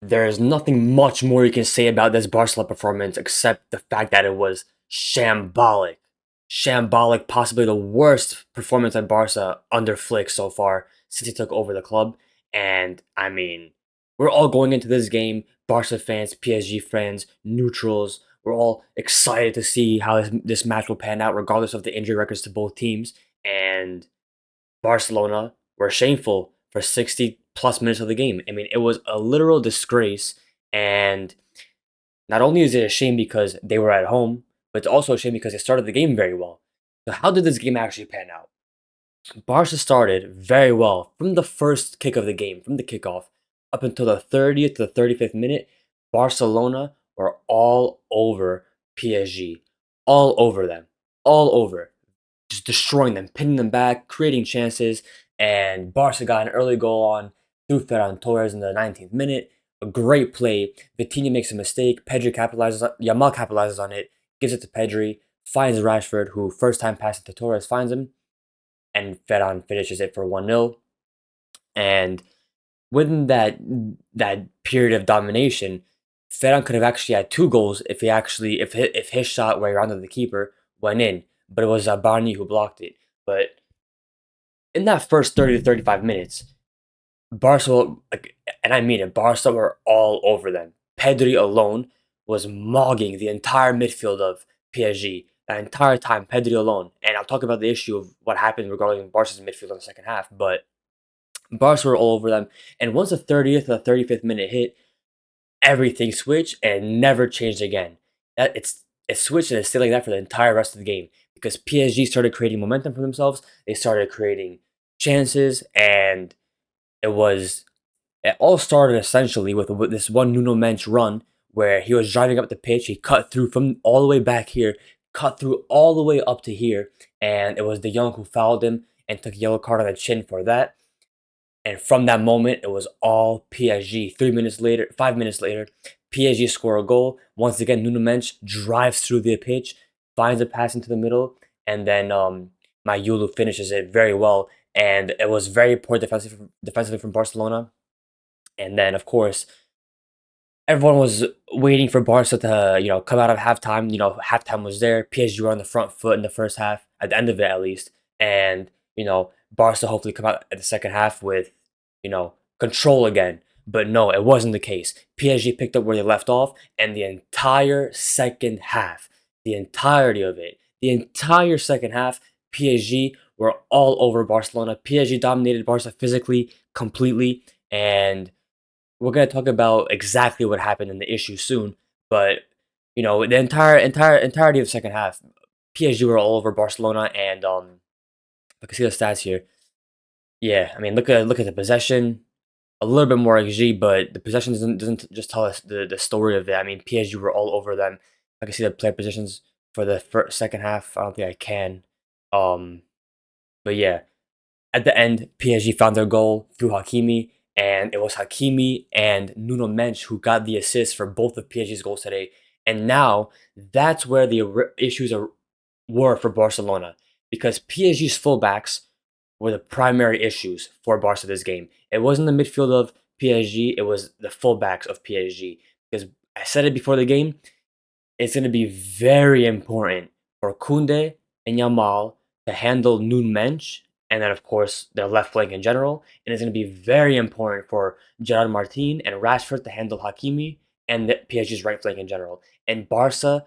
There is nothing much more you can say about this Barcelona performance except the fact that it was shambolic. Shambolic, possibly the worst performance at Barca under Flick so far since he took over the club. And I mean, we're all going into this game, Barca fans, PSG fans, neutrals. We're all excited to see how this match will pan out, regardless of the injury records to both teams. And Barcelona were shameful for 60 plus minutes of the game. I mean, it was a literal disgrace. And not only is it a shame because they were at home, but it's also a shame because they started the game very well. So, how did this game actually pan out? Barca started very well from the first kick of the game, from the kickoff, up until the 30th to the 35th minute. Barcelona were all over PSG, all over them, all over, just destroying them, pinning them back, creating chances. And Barca got an early goal on through Ferran Torres in the 19th minute. A great play. Vitinha makes a mistake. Yamal capitalizes on it, gives it to Pedri, finds Rashford, who first time passing to Torres finds him, and Ferran finishes it for 1-0. And within that period of domination, Ferran could have actually had two goals if his shot where he rounded the keeper went in, but it was Barney who blocked it. But in that first 30 to 35 minutes, Barca, and I mean it, Barca were all over them. Pedri alone was mogging the entire midfield of PSG that entire time. Pedri alone, and I'll talk about the issue of what happened regarding Barca's midfield in the second half. But Barca were all over them, and once the 30th or the 35th minute hit, everything switched and never changed again. It switched and it stayed like that for the entire rest of the game because PSG started creating momentum for themselves. They started creating chances, and it was it all started essentially with this one Nuno Mensch run where he was driving up the pitch. He cut through from all the way back here, cut through all the way up to here, and it was De Jong who fouled him and took a yellow card on the chin for that. And from that moment, it was all PSG. 3 minutes later, 5 minutes later, PSG score a goal. Once again, Nuno Mensch drives through the pitch, finds a pass into the middle, and then Mayulu finishes it very well. And it was very poor defensively from Barcelona. And then, of course, everyone was waiting for Barca to, come out of halftime. Halftime was there. PSG were on the front foot in the first half, at the end of it at least. And, Barca hopefully come out at the second half with, control again. But no, it wasn't the case. PSG picked up where they left off, and the entire second half, the entirety of it, the entire second half, PSG were all over Barcelona. PSG dominated Barca physically, completely, and we're gonna talk about exactly what happened in the issue soon, but the entirety of the second half, PSG were all over Barcelona, and I can see the stats here. Yeah, I mean, look at the possession, a little bit more XG, but the possession doesn't just tell us the story of it. I mean, PSG were all over them. I can see the player positions for the second half. I don't think I can, um, but yeah, at the end, PSG found their goal through Hakimi, and it was Hakimi and Nuno Mensch who got the assist for both of PSG's goals today. And now that's where the were for Barcelona because PSG's fullbacks were the primary issues for Barca this game. It wasn't the midfield of PSG; it was the fullbacks of PSG. Because I said it before the game, it's going to be very important for Kunde and Yamal to handle Nun Mensch, and then of course their left flank in general. And it's going to be very important for Gerard Martin and Rashford to handle Hakimi and the PSG's right flank in general. And Barca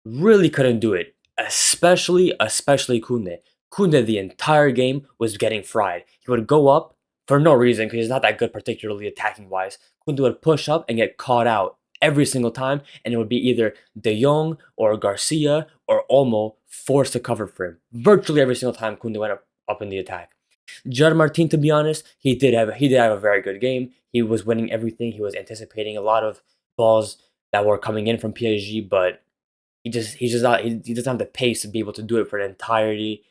really couldn't do it, especially Kunde. Kunde the entire game was getting fried. He would go up for no reason because he's not that good, particularly attacking wise. Kunde would push up and get caught out every single time, and it would be either De Jong or Garcia or Olmo forced to cover for him. Virtually every single time Kunde went up in the attack. Gerard Martin, to be honest, he did have a very good game. He was winning everything. He was anticipating a lot of balls that were coming in from PSG, but he's just not he doesn't have the pace to be able to do it for the entirety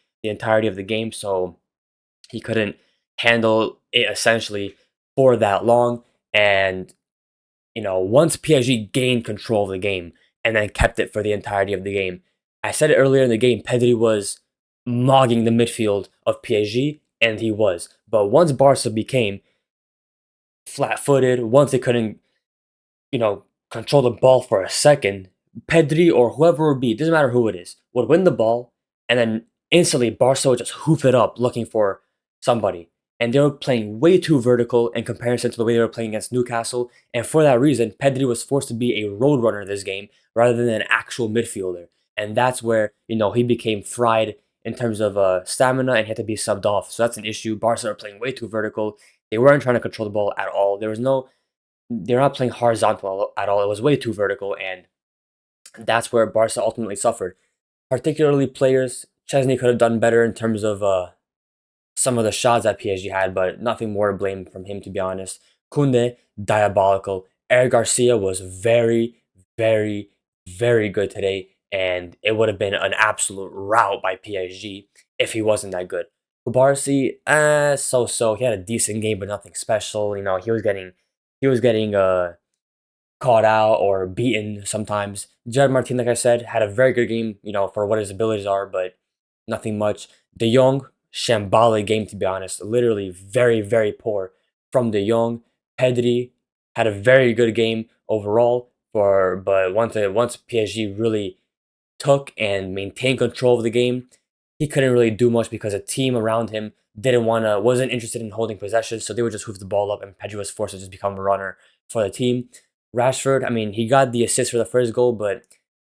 of the game. So he couldn't handle it essentially for that long. And once PSG gained control of the game and then kept it for the entirety of the game, I said it earlier in the game, Pedri was mogging the midfield of PSG, and he was. But once Barca became flat-footed. Once they couldn't, control the ball for a second, Pedri or whoever it would be, doesn't matter who it is, would win the ball, and then instantly Barca would just hoof it up looking for somebody. And they were playing way too vertical in comparison to the way they were playing against Newcastle. And for that reason, Pedri was forced to be a road runner this game rather than an actual midfielder. And that's where, he became fried in terms of stamina and had to be subbed off. So that's an issue. Barca are playing way too vertical. They weren't trying to control the ball at all. They're not playing horizontal at all. It was way too vertical, and that's where Barca ultimately suffered. Particularly players, Chesney could have done better in terms of some of the shots that PSG had, but nothing more to blame from him, to be honest. Kunde, diabolical. Eric Garcia was very, very, very good today, and it would have been an absolute rout by PSG if he wasn't that good. Kubarsi, so-so. He had a decent game, but nothing special. He was getting caught out or beaten sometimes. Jared Martin, like I said, had a very good game, for what his abilities are, but nothing much. De Jong, shambolic game, to be honest. Literally very, very poor from De Jong. Pedri had a very good game overall, but once PSG really took and maintained control of the game, he couldn't really do much because a team around him wasn't interested in holding possession, so they would just hoof the ball up, and Pedri was forced to just become a runner for the team. Rashford, I mean, he got the assist for the first goal, but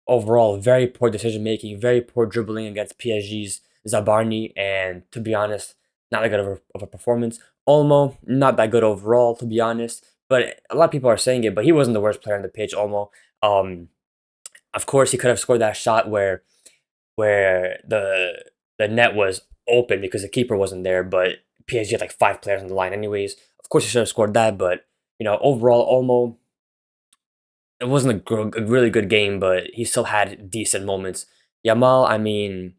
overall, very poor decision making, very poor dribbling against PSG's Zabarni, and to be honest, not that good of a performance. Olmo, not that good overall, to be honest, but a lot of people are saying it, but he wasn't the worst player on the pitch, Olmo. Um, of course, he could have scored that shot where the net was open because the keeper wasn't there, but PSG had like five players on the line anyways. Of course, he should have scored that, but overall, Olmo, it wasn't a really good game, but he still had decent moments. Yamal, I mean,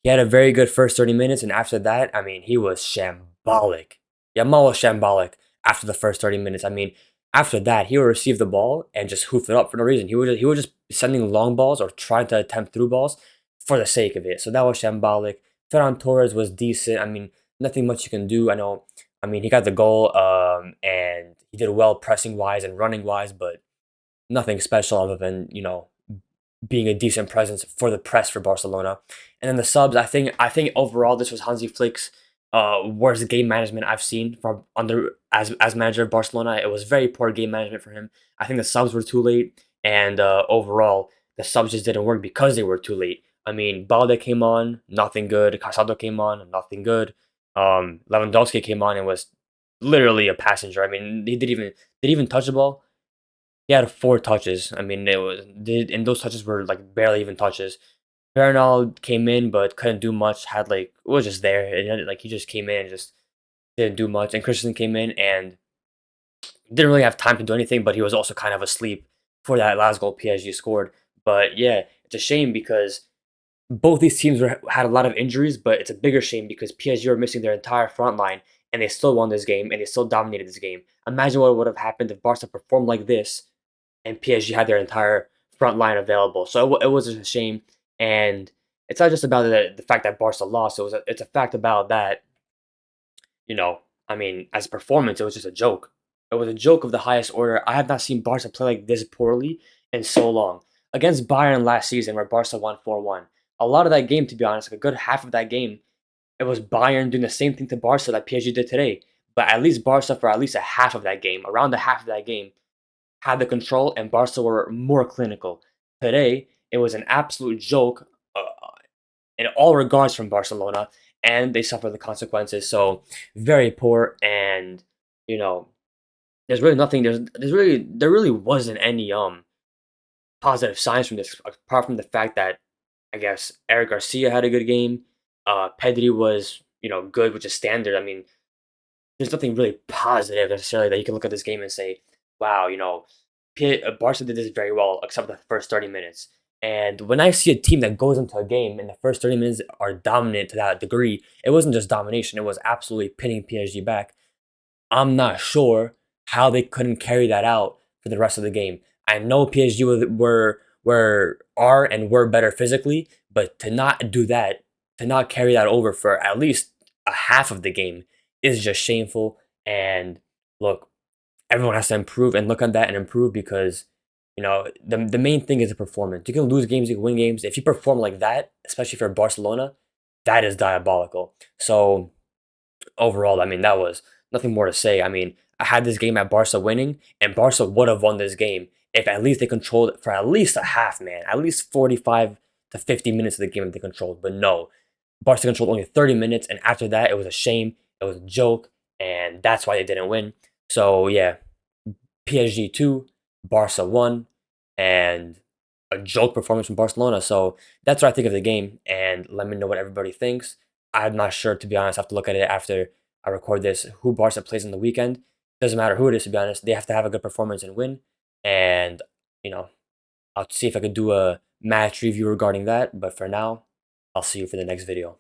he had a very good first 30 minutes, and after that, I mean, he was shambolic. Yamal was shambolic after the first 30 minutes. I mean, after that, he would receive the ball and just hoof it up for no reason. He was just sending long balls or trying to attempt through balls for the sake of it. So that was shambolic. Ferran Torres was decent. I mean, nothing much you can do. I know. I mean, he got the goal, and he did well pressing wise and running wise, but nothing special other than being a decent presence for the press for Barcelona. And then the subs, I think overall this was Hansi Flick's worst game management I've seen from under as manager of Barcelona. It was very poor game management for him. I think the subs were too late, and overall the subs just didn't work because they were too late. I mean, Balde came on, nothing good. Casado came on, nothing good. Lewandowski came on and was literally a passenger. I mean, he didn't even touch the ball. He had four touches. I mean, and those touches were like barely even touches. Bernal came in but couldn't do much. Was just there, and like he just came in and just didn't do much. And Christensen came in and didn't really have time to do anything, but he was also kind of asleep for that last goal PSG scored. But yeah, it's a shame because both these teams had a lot of injuries, but it's a bigger shame because PSG were missing their entire front line and they still won this game and they still dominated this game. Imagine what would have happened if Barca performed like this and PSG had their entire front line available. So it was just a shame, and it's not just about the fact that Barca lost. It's a fact about that. I mean, as a performance, it was just a joke. It was a joke of the highest order. I have not seen Barca play like this poorly in so long. Against Bayern last season, where Barca won 4-1, a lot of that game, to be honest, like a good half of that game, it was Bayern doing the same thing to Barca that PSG did today. But at least Barca, for at least a half of that game, around the half of that game, had the control and Barca were more clinical. Today, it was an absolute joke in all regards from Barcelona, and they suffered the consequences. So very poor, and you know, there's really nothing. There really wasn't any positive signs from this apart from the fact that I guess Eric Garcia had a good game. Pedri was good, which is standard. I mean, there's nothing really positive necessarily that you can look at this game and say, wow, Barca did this very well, except the first 30 minutes. And when I see a team that goes into a game and the first 30 minutes are dominant to that degree, it wasn't just domination, it was absolutely pinning PSG back. I'm not sure how they couldn't carry that out for the rest of the game. I know PSG were better physically, but to not do that, to not carry that over for at least a half of the game is just shameful. And look, everyone has to improve and look on that and improve because the main thing is the performance. You can lose games, you can win games. If you perform like that, especially for Barcelona, that is diabolical. So overall, I mean, that was nothing more to say. I mean, I had this game at Barca winning, and Barca would have won this game if at least they controlled it for at least a half, man. At least 45 to 50 minutes of the game that they controlled. But no, Barca controlled only 30 minutes, and after that, it was a shame. It was a joke, and that's why they didn't win. So yeah, PSG 2, Barca 1, and a joke performance from Barcelona. So that's what I think of the game, and let me know what everybody thinks. I'm not sure, to be honest. I have to look at it after I record this, who Barca plays in the weekend. Doesn't matter who it is, to be honest. They have to have a good performance and win. And, you know, I'll see if I could do a match review regarding that. But for now, I'll see you for the next video.